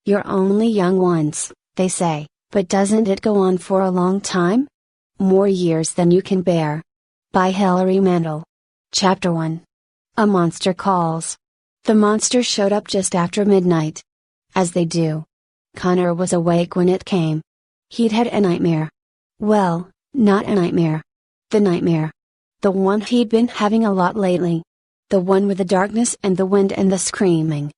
You're only young once, they say, but doesn't it go on for a long time? More years than you can bear. By Hilary Mantel. Chapter 1. A Monster Calls. The monster showed up just after midnight. As they do. Connor was awake when it came. He'd had a nightmare. Well, not a nightmare. The nightmare. The one he'd been having a lot lately. The one with the darkness and the wind and the screaming.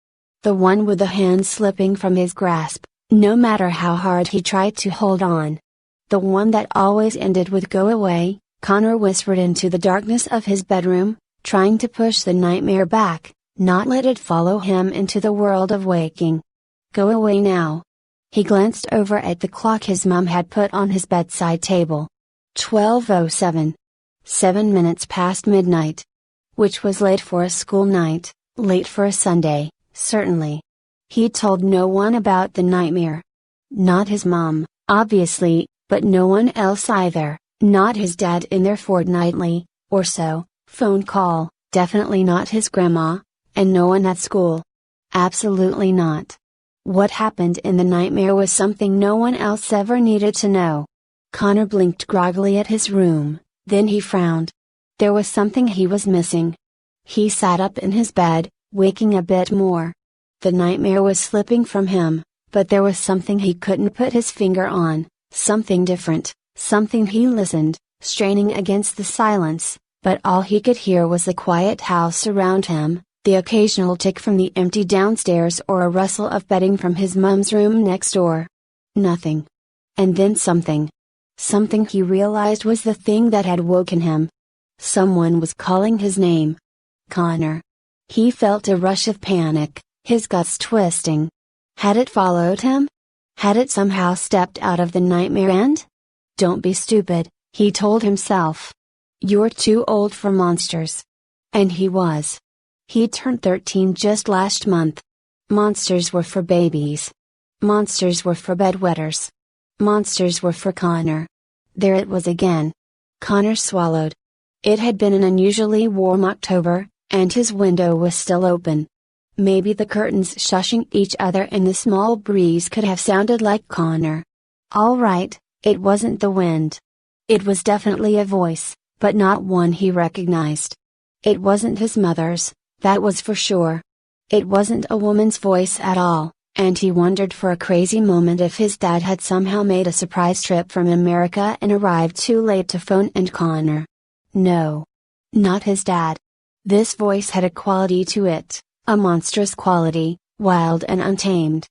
The one with the hand slipping from his grasp, no matter how hard he tried to hold on. The one that always ended with "Go away," Connor whispered into the darkness of his bedroom, trying to push the nightmare back, not let it follow him into the world of waking. Go away now. He glanced over at the clock his mom had put on his bedside table. 12:07. 7 minutes past midnight. Which was late for a school night, late for a Sunday, certainly. He told no one about the nightmare. Not his mom, obviously, but no one else either, not his dad in their fortnightly, or so, phone call, definitely not his grandma, and no one at school. Absolutely not. What happened in the nightmare was something no one else ever needed to know. Connor blinked groggily at his room, then he frowned. There was something he was missing. He sat up in his bed, waking a bit more. The nightmare was slipping from him, but there was something he couldn't put his finger on, something different, something. He listened, straining against the silence, but all he could hear was the quiet house around him, the occasional tick from the empty downstairs or a rustle of bedding from his mom's room next door. Nothing. And then something. Something he realized was the thing that had woken him. Someone was calling his name. Connor. He felt a rush of panic, his guts twisting. Had it followed him? Had it somehow stepped out of the nightmare and? Don't be stupid, he told himself. You're too old for monsters. And he was. He turned 13 just last month. Monsters were for babies. Monsters were for bedwetters. Monsters were for Connor. There it was again. Connor swallowed. It had been an unusually warm October, and his window was still open. Maybe the curtains shushing each other in the small breeze could have sounded like Connor. All right, it wasn't the wind. It was definitely a voice, but not one he recognized. It wasn't his mother's, that was for sure. It wasn't a woman's voice at all, and he wondered for a crazy moment if his dad had somehow made a surprise trip from America and arrived too late to phone and Connor. No. Not his dad. This voice had a quality to it, a monstrous quality, wild and untamed.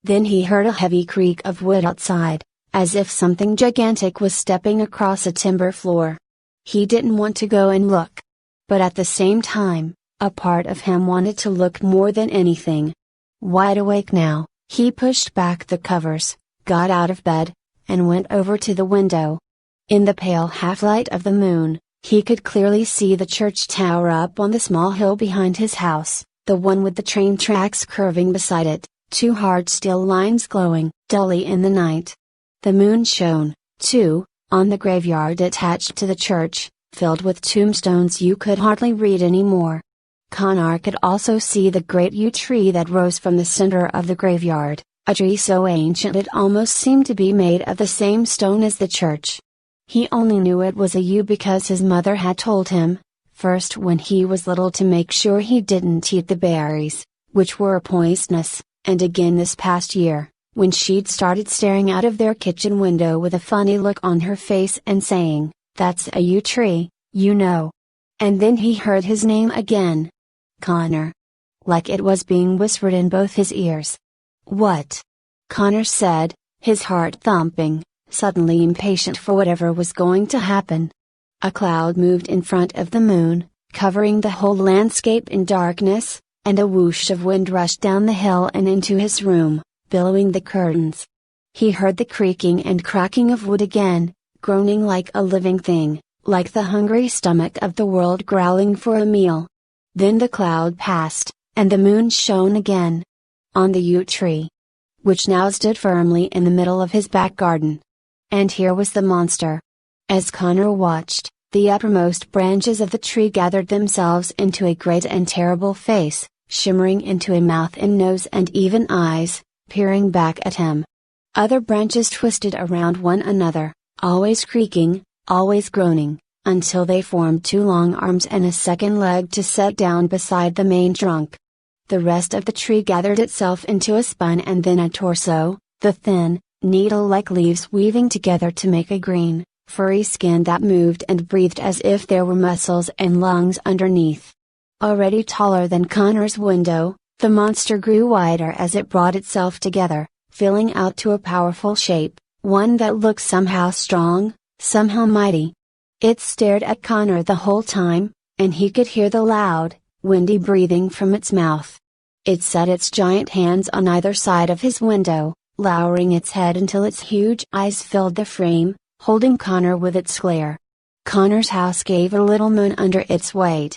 Then he heard a heavy creak of wood outside, as if something gigantic was stepping across a timber floor. He didn't want to go and look. But at the same time, a part of him wanted to look more than anything. Wide awake now, he pushed back the covers, got out of bed, and went over to the window. In the pale half-light of the moon, he could clearly see the church tower up on the small hill behind his house, the one with the train tracks curving beside it, two hard steel lines glowing dully in the night. The moon shone, too, on the graveyard attached to the church, filled with tombstones you could hardly read anymore. Connor could also see the great yew tree that rose from the center of the graveyard, a tree so ancient it almost seemed to be made of the same stone as the church. He only knew it was a yew because his mother had told him, first when he was little to make sure he didn't eat the berries, which were poisonous, and again this past year, when she'd started staring out of their kitchen window with a funny look on her face and saying, "That's a yew tree, you know." And then he heard his name again. Connor. Like it was being whispered in both his ears. "What?" Connor said, his heart thumping, suddenly impatient for whatever was going to happen. A cloud moved in front of the moon, covering the whole landscape in darkness, and a whoosh of wind rushed down the hill and into his room, billowing the curtains. He heard the creaking and cracking of wood again, groaning like a living thing, like the hungry stomach of the world growling for a meal. Then the cloud passed, and the moon shone again. On the yew tree. Which now stood firmly in the middle of his back garden. And here was the monster. As Connor watched, the uppermost branches of the tree gathered themselves into a great and terrible face, shimmering into a mouth and nose and even eyes, peering back at him. Other branches twisted around one another, always creaking, always groaning, until they formed two long arms and a second leg to set down beside the main trunk. The rest of the tree gathered itself into a spine and then a torso, the thin, needle-like leaves weaving together to make a green, furry skin that moved and breathed as if there were muscles and lungs underneath. Already taller than Connor's window, the monster grew wider as it brought itself together, filling out to a powerful shape, one that looked somehow strong, somehow mighty. It stared at Connor the whole time, and he could hear the loud, windy breathing from its mouth. It set its giant hands on either side of his window, lowering its head until its huge eyes filled the frame, holding Connor with its glare. Connor's house gave a little moan under its weight.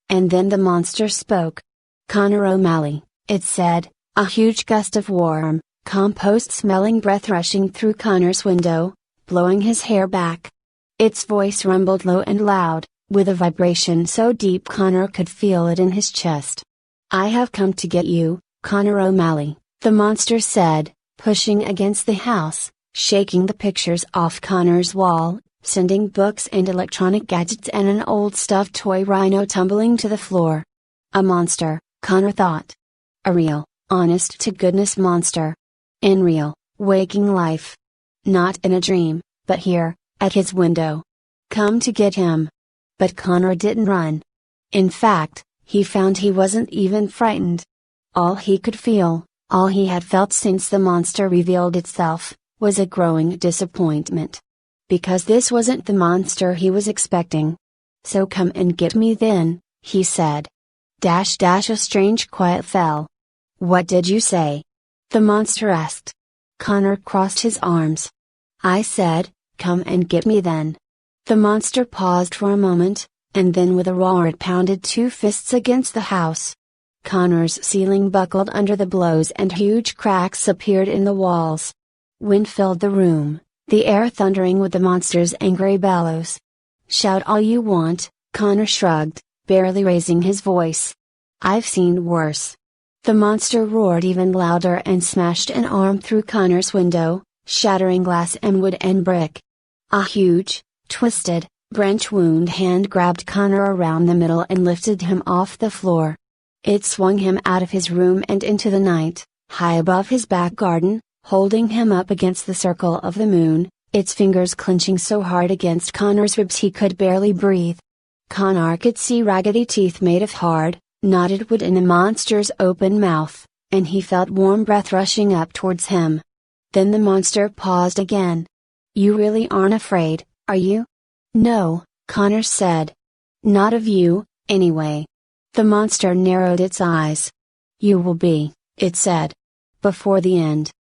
And then the monster spoke. "Connor O'Malley," it said, a huge gust of warm, compost-smelling breath rushing through Connor's window, blowing his hair back. Its voice rumbled low and loud, with a vibration so deep Connor could feel it in his chest. "I have come to get you, Connor O'Malley," the monster said, pushing against the house, shaking the pictures off Connor's wall, sending books and electronic gadgets and an old stuffed toy rhino tumbling to the floor. A monster, Connor thought. A real, honest-to-goodness monster. In real, waking life. Not in a dream, but here, at his window. Come to get him. But Connor didn't run. In fact, he found he wasn't even frightened. All he could feel, all he had felt since the monster revealed itself, was a growing disappointment. Because this wasn't the monster he was expecting. "So come and get me then," he said. A strange quiet fell. "What did you say?" the monster asked. Connor crossed his arms. "I said, come and get me then." The monster paused for a moment, and then with a roar it pounded two fists against the house. Connor's ceiling buckled under the blows and huge cracks appeared in the walls. Wind filled the room, the air thundering with the monster's angry bellows. "Shout all you want," Connor shrugged, barely raising his voice. "I've seen worse." The monster roared even louder and smashed an arm through Connor's window, shattering glass and wood and brick. A huge, twisted, branch-wound hand grabbed Connor around the middle and lifted him off the floor. It swung him out of his room and into the night, high above his back garden, holding him up against the circle of the moon, its fingers clenching so hard against Connor's ribs he could barely breathe. Connor could see raggedy teeth made of hard, knotted wood in the monster's open mouth, and he felt warm breath rushing up towards him. Then the monster paused again. "You really aren't afraid, are you?" "No," Connor said. "Not of you, anyway." The monster narrowed its eyes. "You will be," it said. "Before the end."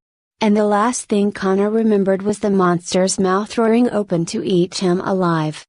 And the last thing Connor remembered was the monster's mouth roaring open to eat him alive.